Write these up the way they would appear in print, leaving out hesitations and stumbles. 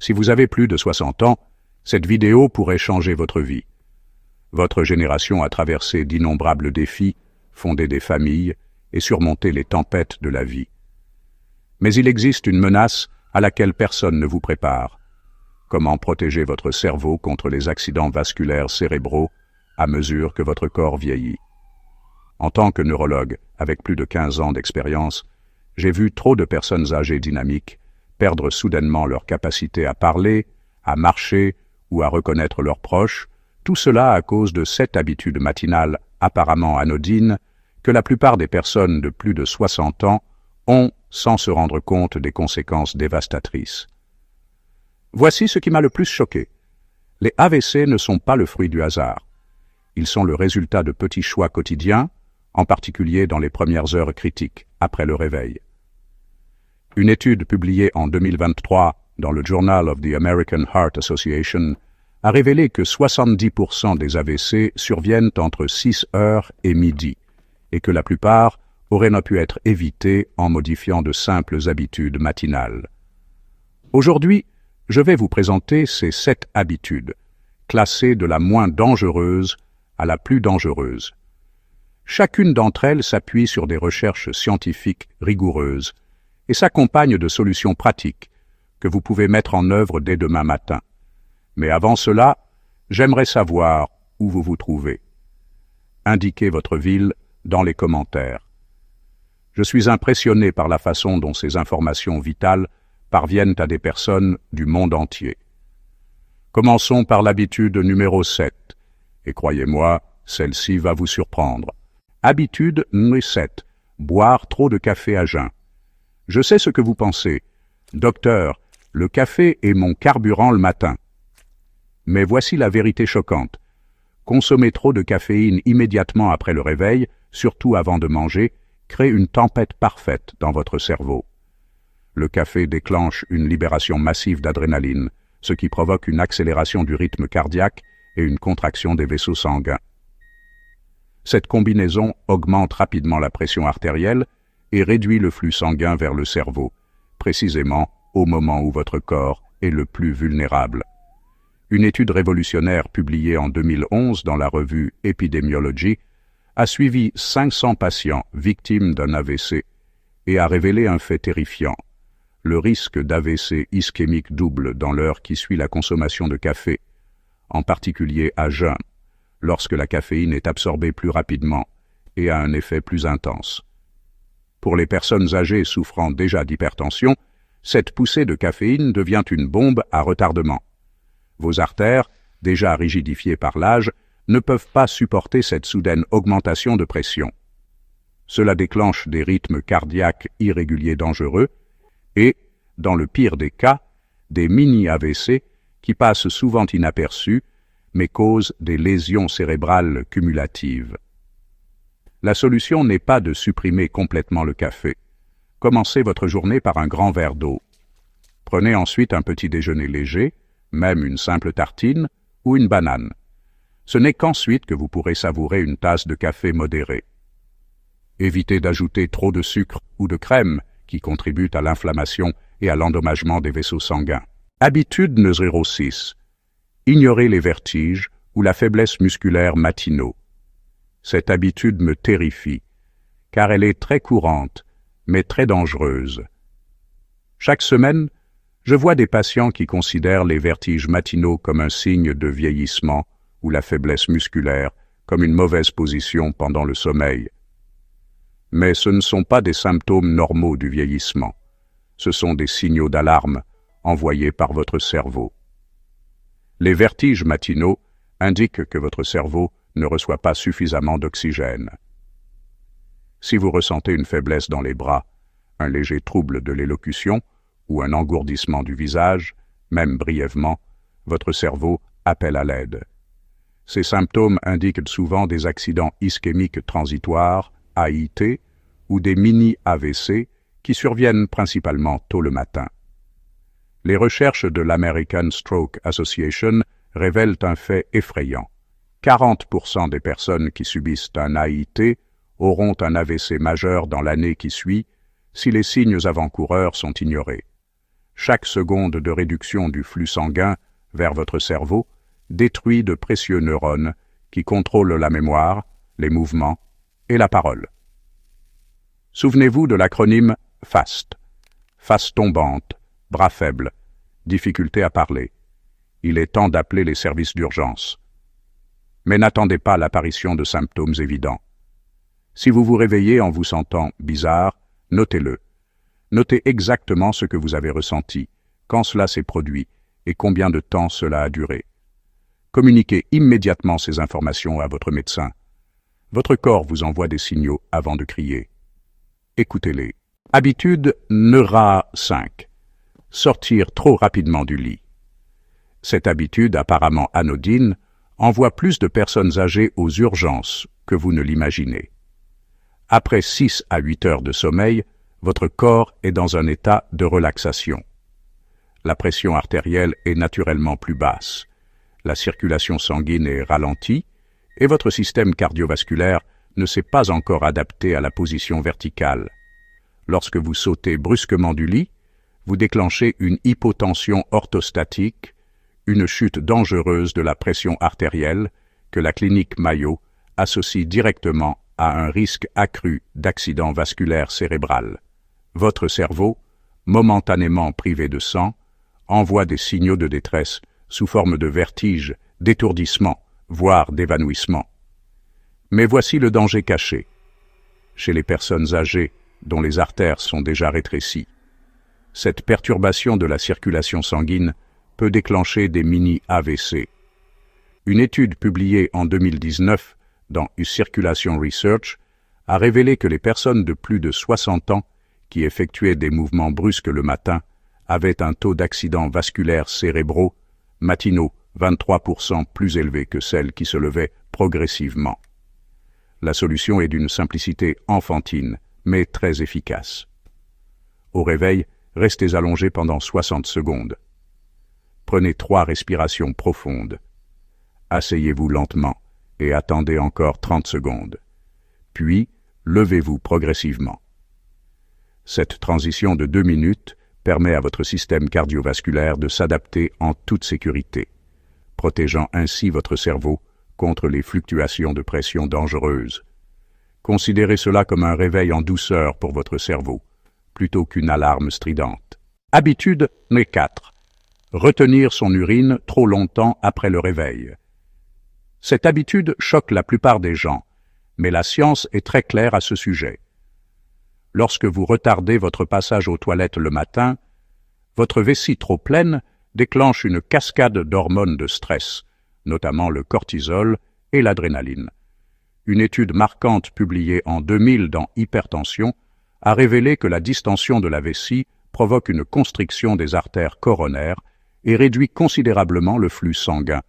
Si vous avez plus de 60 ans, cette vidéo pourrait changer votre vie. Votre génération a traversé d'innombrables défis, fondé des familles et surmonté les tempêtes de la vie. Mais il existe une menace à laquelle personne ne vous prépare. Comment protéger votre cerveau contre les accidents vasculaires cérébraux à mesure que votre corps vieillit? En tant que neurologue, avec plus de 15 ans d'expérience, j'ai vu trop de personnes âgées dynamiques perdre soudainement leur capacité à parler, à marcher ou à reconnaître leurs proches, tout cela à cause de 7 habitudes matinales apparemment anodines que la plupart des personnes de plus de 60 ans ont sans se rendre compte des conséquences dévastatrices. Voici ce qui m'a le plus choqué. Les AVC ne sont pas le fruit du hasard. Ils sont le résultat de petits choix quotidiens, en particulier dans les premières heures critiques, après le réveil. Une étude publiée en 2023 dans le Journal of the American Heart Association a révélé que 70% des AVC surviennent entre 6 heures et midi, et que la plupart auraient pu être évités en modifiant de simples habitudes matinales. Aujourd'hui, je vais vous présenter ces 7 habitudes, classées de la moins dangereuse à la plus dangereuse. Chacune d'entre elles s'appuie sur des recherches scientifiques rigoureuses et s'accompagne de solutions pratiques que vous pouvez mettre en œuvre dès demain matin. Mais avant cela, j'aimerais savoir où vous vous trouvez. Indiquez votre ville dans les commentaires. Je suis impressionné par la façon dont ces informations vitales parviennent à des personnes du monde entier. Commençons par l'habitude numéro 7, et croyez-moi, celle-ci va vous surprendre. Habitude numéro 7, boire trop de café à jeun. Je sais ce que vous pensez. Docteur, le café est mon carburant le matin. Mais voici la vérité choquante. Consommer trop de caféine immédiatement après le réveil, surtout avant de manger, crée une tempête parfaite dans votre cerveau. Le café déclenche une libération massive d'adrénaline, ce qui provoque une accélération du rythme cardiaque et une contraction des vaisseaux sanguins. Cette combinaison augmente rapidement la pression artérielle et réduit le flux sanguin vers le cerveau, précisément au moment où votre corps est le plus vulnérable. Une étude révolutionnaire publiée en 2011 dans la revue Epidemiology a suivi 500 patients victimes d'un AVC et a révélé un fait terrifiant. Le risque d'AVC ischémique double dans l'heure qui suit la consommation de café, en particulier à jeun, lorsque la caféine est absorbée plus rapidement et a un effet plus intense. Pour les personnes âgées souffrant déjà d'hypertension, cette poussée de caféine devient une bombe à retardement. Vos artères, déjà rigidifiées par l'âge, ne peuvent pas supporter cette soudaine augmentation de pression. Cela déclenche des rythmes cardiaques irréguliers dangereux et, dans le pire des cas, des mini-AVC qui passent souvent inaperçus mais causent des lésions cérébrales cumulatives. La solution n'est pas de supprimer complètement le café. Commencez votre journée par un grand verre d'eau. Prenez ensuite un petit déjeuner léger, même une simple tartine ou une banane. Ce n'est qu'ensuite que vous pourrez savourer une tasse de café modéré. Évitez d'ajouter trop de sucre ou de crème qui contribuent à l'inflammation et à l'endommagement des vaisseaux sanguins. Habitude numéro 6. Ignorez les vertiges ou la faiblesse musculaire matinaux. Cette habitude me terrifie, car elle est très courante, mais très dangereuse. Chaque semaine, je vois des patients qui considèrent les vertiges matinaux comme un signe de vieillissement ou la faiblesse musculaire comme une mauvaise position pendant le sommeil. Mais ce ne sont pas des symptômes normaux du vieillissement. Ce sont des signaux d'alarme envoyés par votre cerveau. Les vertiges matinaux indiquent que votre cerveau ne reçoit pas suffisamment d'oxygène. Si vous ressentez une faiblesse dans les bras, un léger trouble de l'élocution ou un engourdissement du visage, même brièvement, votre cerveau appelle à l'aide. Ces symptômes indiquent souvent des accidents ischémiques transitoires, AIT, ou des mini-AVC qui surviennent principalement tôt le matin. Les recherches de l'American Stroke Association révèlent un fait effrayant. 40% des personnes qui subissent un AIT auront un AVC majeur dans l'année qui suit si les signes avant-coureurs sont ignorés. Chaque seconde de réduction du flux sanguin vers votre cerveau détruit de précieux neurones qui contrôlent la mémoire, les mouvements et la parole. Souvenez-vous de l'acronyme FAST. Face tombante, bras faible, difficulté à parler. Il est temps d'appeler les services d'urgence. Mais n'attendez pas l'apparition de symptômes évidents. Si vous vous réveillez en vous sentant bizarre, notez-le. Notez exactement ce que vous avez ressenti, quand cela s'est produit et combien de temps cela a duré. Communiquez immédiatement ces informations à votre médecin. Votre corps vous envoie des signaux avant de crier. Écoutez-les. Habitude Neura 5. Sortir trop rapidement du lit. Cette habitude apparemment anodine envoie plus de personnes âgées aux urgences que vous ne l'imaginez. Après 6 à 8 heures de sommeil, votre corps est dans un état de relaxation. La pression artérielle est naturellement plus basse, la circulation sanguine est ralentie et votre système cardiovasculaire ne s'est pas encore adapté à la position verticale. Lorsque vous sautez brusquement du lit, vous déclenchez une hypotension orthostatique, une chute dangereuse de la pression artérielle que la clinique Mayo associe directement à un risque accru d'accident vasculaire cérébral. Votre cerveau, momentanément privé de sang, envoie des signaux de détresse sous forme de vertige, d'étourdissement, voire d'évanouissement. Mais voici le danger caché. Chez les personnes âgées dont les artères sont déjà rétrécies, cette perturbation de la circulation sanguine peut déclencher des mini-AVC. Une étude publiée en 2019 dans Circulation Research a révélé que les personnes de plus de 60 ans qui effectuaient des mouvements brusques le matin avaient un taux d'accidents vasculaires cérébraux matinaux 23% plus élevé que celles qui se levaient progressivement. La solution est d'une simplicité enfantine, mais très efficace. Au réveil, restez allongé pendant 60 secondes. Prenez 3 respirations profondes. Asseyez-vous lentement et attendez encore 30 secondes. Puis, levez-vous progressivement. Cette transition de 2 minutes permet à votre système cardiovasculaire de s'adapter en toute sécurité, protégeant ainsi votre cerveau contre les fluctuations de pression dangereuses. Considérez cela comme un réveil en douceur pour votre cerveau, plutôt qu'une alarme stridente. Habitude 4. Retenir son urine trop longtemps après le réveil. Cette habitude choque la plupart des gens, mais la science est très claire à ce sujet. Lorsque vous retardez votre passage aux toilettes le matin, votre vessie trop pleine déclenche une cascade d'hormones de stress, notamment le cortisol et l'adrénaline. Une étude marquante publiée en 2000 dans Hypertension a révélé que la distension de la vessie provoque une constriction des artères coronaires et réduit considérablement le flux sanguin,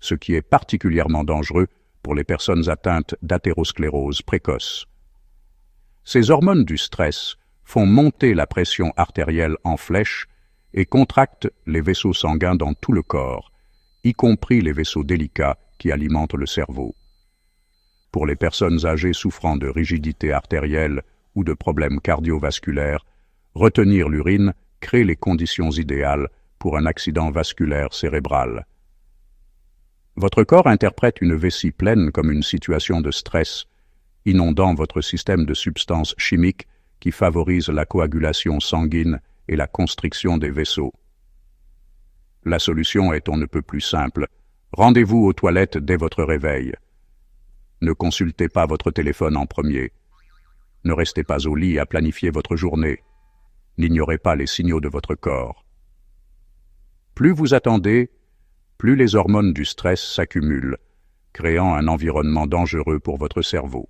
ce qui est particulièrement dangereux pour les personnes atteintes d'athérosclérose précoce. Ces hormones du stress font monter la pression artérielle en flèche et contractent les vaisseaux sanguins dans tout le corps, y compris les vaisseaux délicats qui alimentent le cerveau. Pour les personnes âgées souffrant de rigidité artérielle ou de problèmes cardiovasculaires, retenir l'urine crée les conditions idéales pour un accident vasculaire cérébral. Votre corps interprète une vessie pleine comme une situation de stress, inondant votre système de substances chimiques qui favorisent la coagulation sanguine et la constriction des vaisseaux. La solution est on ne peut plus simple. Rendez-vous aux toilettes dès votre réveil. Ne consultez pas votre téléphone en premier. Ne restez pas au lit à planifier votre journée. N'ignorez pas les signaux de votre corps. Plus vous attendez, plus les hormones du stress s'accumulent, créant un environnement dangereux pour votre cerveau.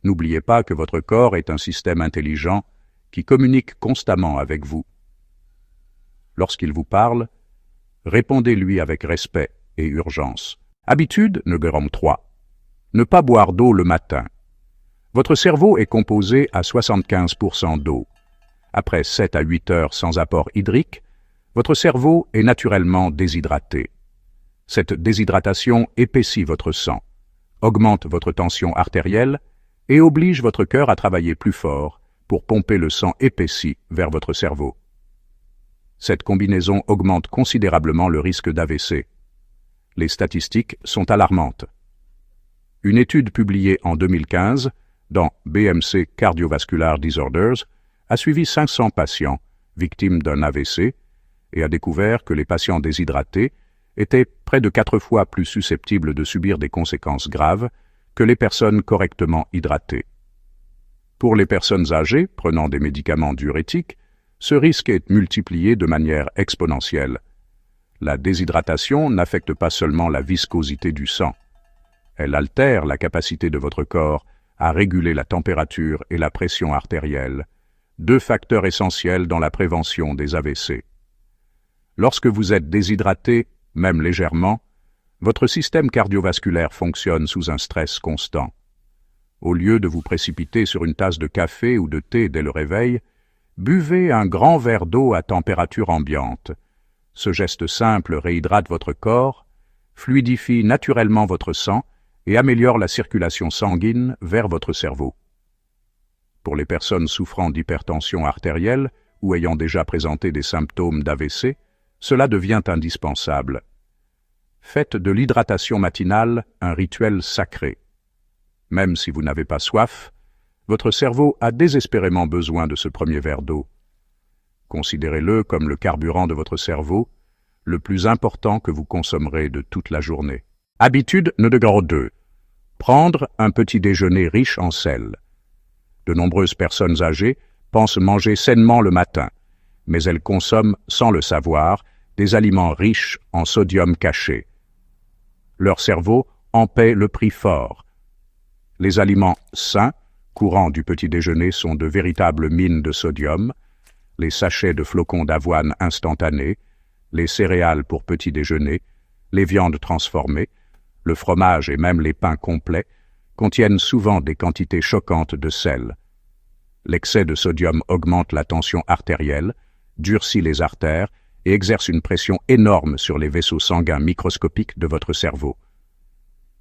N'oubliez pas que votre corps est un système intelligent qui communique constamment avec vous. Lorsqu'il vous parle, répondez-lui avec respect et urgence. Habitude numéro 3. Ne pas boire d'eau le matin. Votre cerveau est composé à 75% d'eau. Après 7 à 8 heures sans apport hydrique, votre cerveau est naturellement déshydraté. Cette déshydratation épaissit votre sang, augmente votre tension artérielle et oblige votre cœur à travailler plus fort pour pomper le sang épaissi vers votre cerveau. Cette combinaison augmente considérablement le risque d'AVC. Les statistiques sont alarmantes. Une étude publiée en 2015 dans BMC Cardiovascular Disorders a suivi 500 patients victimes d'un AVC et a découvert que les patients déshydratés étaient près de 4 fois plus susceptibles de subir des conséquences graves que les personnes correctement hydratées. Pour les personnes âgées prenant des médicaments diurétiques, ce risque est multiplié de manière exponentielle. La déshydratation n'affecte pas seulement la viscosité du sang. Elle altère la capacité de votre corps à réguler la température et la pression artérielle, 2 facteurs essentiels dans la prévention des AVC. Lorsque vous êtes déshydraté, même légèrement, votre système cardiovasculaire fonctionne sous un stress constant. Au lieu de vous précipiter sur une tasse de café ou de thé dès le réveil, buvez un grand verre d'eau à température ambiante. Ce geste simple réhydrate votre corps, fluidifie naturellement votre sang et améliore la circulation sanguine vers votre cerveau. Pour les personnes souffrant d'hypertension artérielle ou ayant déjà présenté des symptômes d'AVC, cela devient indispensable. Faites de l'hydratation matinale un rituel sacré. Même si vous n'avez pas soif, votre cerveau a désespérément besoin de ce premier verre d'eau. Considérez-le comme le carburant de votre cerveau, le plus important que vous consommerez de toute la journée. Habitude numéro 2. Prendre un petit déjeuner riche en sel. De nombreuses personnes âgées pensent manger sainement le matin, mais elles consomment, sans le savoir, des aliments riches en sodium caché. Leur cerveau en paie le prix fort. Les aliments sains, courants du petit déjeuner, sont de véritables mines de sodium, les sachets de flocons d'avoine instantanés, les céréales pour petit déjeuner, les viandes transformées, le fromage et même les pains complets contiennent souvent des quantités choquantes de sel. L'excès de sodium augmente la tension artérielle, durcit les artères et exerce une pression énorme sur les vaisseaux sanguins microscopiques de votre cerveau.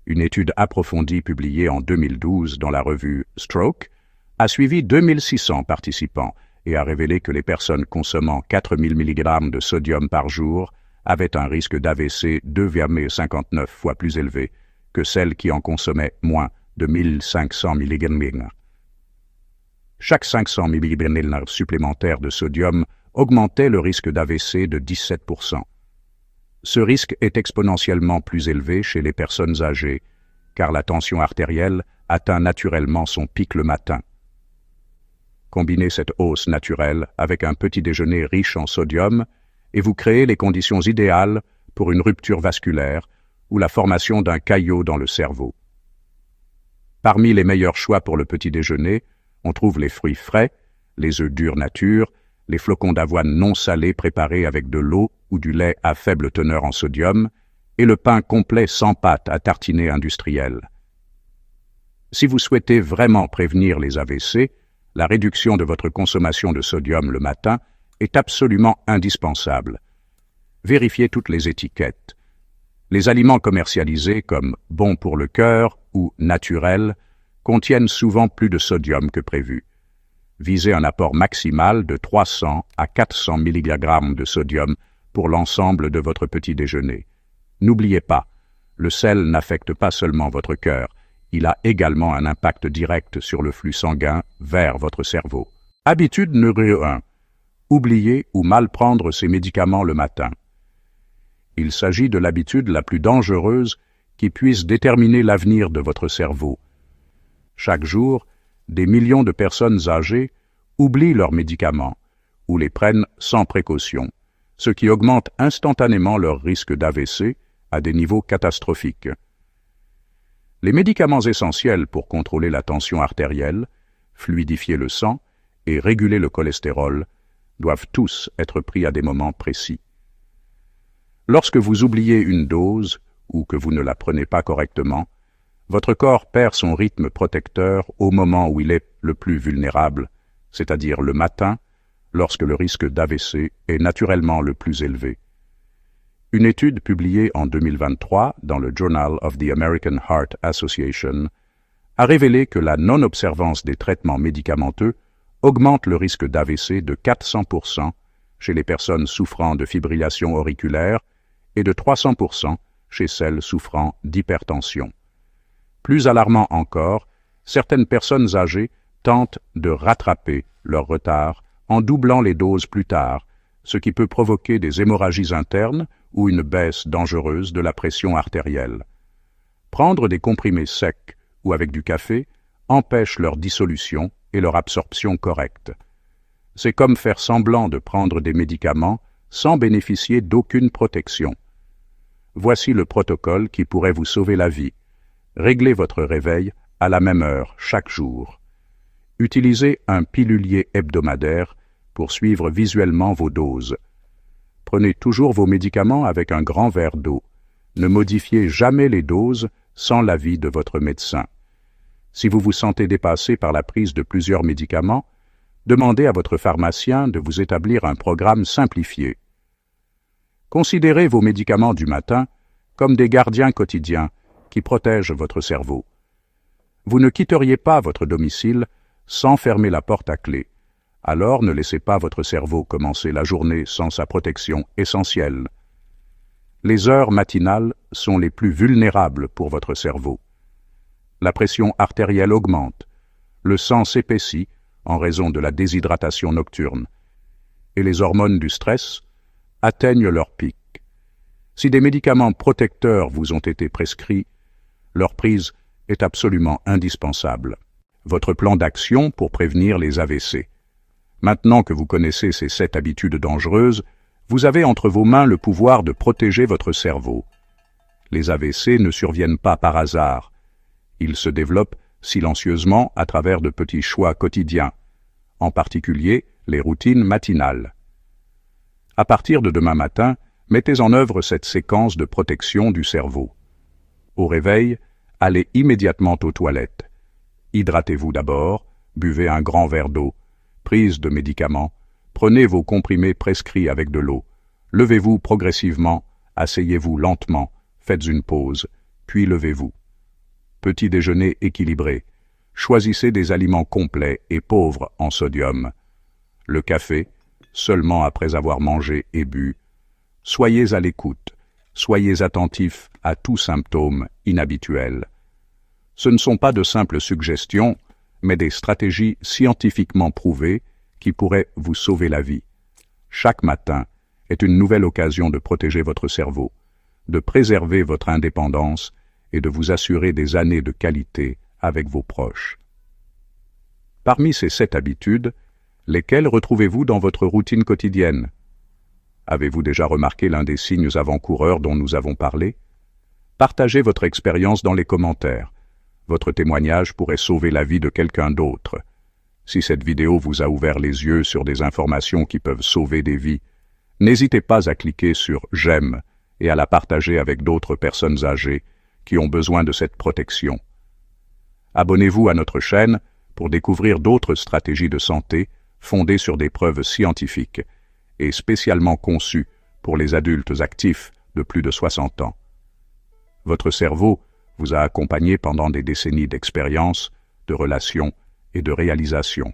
Une étude approfondie publiée en 2012 dans la revue Stroke a suivi 2600 participants et a révélé que les personnes consommant 4000 mg de sodium par jour avaient un risque d'AVC 2,59 fois plus élevé que celles qui en consommaient moins de 1500 mg. Chaque 500 mg supplémentaire de sodium augmentait le risque d'AVC de 17%. Ce risque est exponentiellement plus élevé chez les personnes âgées, car la tension artérielle atteint naturellement son pic le matin. Combinez cette hausse naturelle avec un petit déjeuner riche en sodium et vous créez les conditions idéales pour une rupture vasculaire ou la formation d'un caillot dans le cerveau. Parmi les meilleurs choix pour le petit déjeuner, on trouve les fruits frais, les œufs durs nature, les flocons d'avoine non salés préparés avec de l'eau ou du lait à faible teneur en sodium, et le pain complet sans pâte à tartiner industriel. Si vous souhaitez vraiment prévenir les AVC, la réduction de votre consommation de sodium le matin est absolument indispensable. Vérifiez toutes les étiquettes. Les aliments commercialisés comme bons pour le cœur ou naturels contiennent souvent plus de sodium que prévu. Visez un apport maximal de 300 à 400 mg de sodium pour l'ensemble de votre petit déjeuner. N'oubliez pas, le sel n'affecte pas seulement votre cœur, il a également un impact direct sur le flux sanguin vers votre cerveau. Habitude numéro 1. Oublier ou mal prendre ses médicaments le matin. Il s'agit de l'habitude la plus dangereuse qui puisse déterminer l'avenir de votre cerveau. Chaque jour, des millions de personnes âgées oublient leurs médicaments ou les prennent sans précaution, ce qui augmente instantanément leur risque d'AVC à des niveaux catastrophiques. Les médicaments essentiels pour contrôler la tension artérielle, fluidifier le sang et réguler le cholestérol doivent tous être pris à des moments précis. Lorsque vous oubliez une dose ou que vous ne la prenez pas correctement, votre corps perd son rythme protecteur au moment où il est le plus vulnérable, c'est-à-dire le matin, lorsque le risque d'AVC est naturellement le plus élevé. Une étude publiée en 2023 dans le Journal of the American Heart Association a révélé que la non-observance des traitements médicamenteux augmente le risque d'AVC de 400% chez les personnes souffrant de fibrillation auriculaire et de 300% chez celles souffrant d'hypertension. Plus alarmant encore, certaines personnes âgées tentent de rattraper leur retard en doublant les doses plus tard, ce qui peut provoquer des hémorragies internes ou une baisse dangereuse de la pression artérielle. Prendre des comprimés secs ou avec du café empêche leur dissolution et leur absorption correcte. C'est comme faire semblant de prendre des médicaments sans bénéficier d'aucune protection. Voici le protocole qui pourrait vous sauver la vie. Réglez votre réveil à la même heure chaque jour. Utilisez un pilulier hebdomadaire pour suivre visuellement vos doses. Prenez toujours vos médicaments avec un grand verre d'eau. Ne modifiez jamais les doses sans l'avis de votre médecin. Si vous vous sentez dépassé par la prise de plusieurs médicaments, demandez à votre pharmacien de vous établir un programme simplifié. Considérez vos médicaments du matin comme des gardiens quotidiens qui protègent votre cerveau. Vous ne quitteriez pas votre domicile sans fermer la porte à clé. Alors ne laissez pas votre cerveau commencer la journée sans sa protection essentielle. Les heures matinales sont les plus vulnérables pour votre cerveau. La pression artérielle augmente, le sang s'épaissit en raison de la déshydratation nocturne, et les hormones du stress atteignent leur pic. Si des médicaments protecteurs vous ont été prescrits, leur prise est absolument indispensable. Votre plan d'action pour prévenir les AVC. Maintenant que vous connaissez ces 7 habitudes dangereuses, vous avez entre vos mains le pouvoir de protéger votre cerveau. Les AVC ne surviennent pas par hasard. Ils se développent silencieusement à travers de petits choix quotidiens, en particulier les routines matinales. À partir de demain matin, mettez en œuvre cette séquence de protection du cerveau. Au réveil, allez immédiatement aux toilettes. Hydratez-vous d'abord, buvez un grand verre d'eau, prise de médicaments, prenez vos comprimés prescrits avec de l'eau, levez-vous progressivement, asseyez-vous lentement, faites une pause, puis levez-vous. Petit déjeuner équilibré. Choisissez des aliments complets et pauvres en sodium. Le café, seulement après avoir mangé et bu. Soyez à l'écoute, soyez attentifs à tout symptôme inhabituel. Ce ne sont pas de simples suggestions, mais des stratégies scientifiquement prouvées qui pourraient vous sauver la vie. Chaque matin est une nouvelle occasion de protéger votre cerveau, de préserver votre indépendance et de vous assurer des années de qualité avec vos proches. Parmi ces 7 habitudes, lesquelles retrouvez-vous dans votre routine quotidienne? Avez-vous déjà remarqué l'un des signes avant-coureurs dont nous avons parlé? Partagez votre expérience dans les commentaires. Votre témoignage pourrait sauver la vie de quelqu'un d'autre. Si cette vidéo vous a ouvert les yeux sur des informations qui peuvent sauver des vies, n'hésitez pas à cliquer sur « J'aime » et à la partager avec d'autres personnes âgées qui ont besoin de cette protection. Abonnez-vous à notre chaîne pour découvrir d'autres stratégies de santé fondées sur des preuves scientifiques et spécialement conçues pour les adultes actifs de plus de 60 ans. Votre cerveau vous a accompagné pendant des décennies d'expérience, de relations et de réalisations.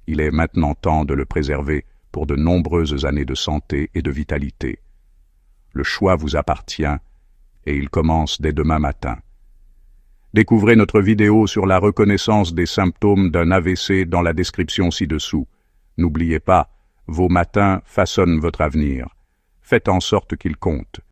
Il est maintenant temps de le préserver pour de nombreuses années de santé et de vitalité. Le choix vous appartient et il commence dès demain matin. Découvrez notre vidéo sur la reconnaissance des symptômes d'un AVC dans la description ci-dessous. N'oubliez pas, vos matins façonnent votre avenir. Faites en sorte qu'ils comptent.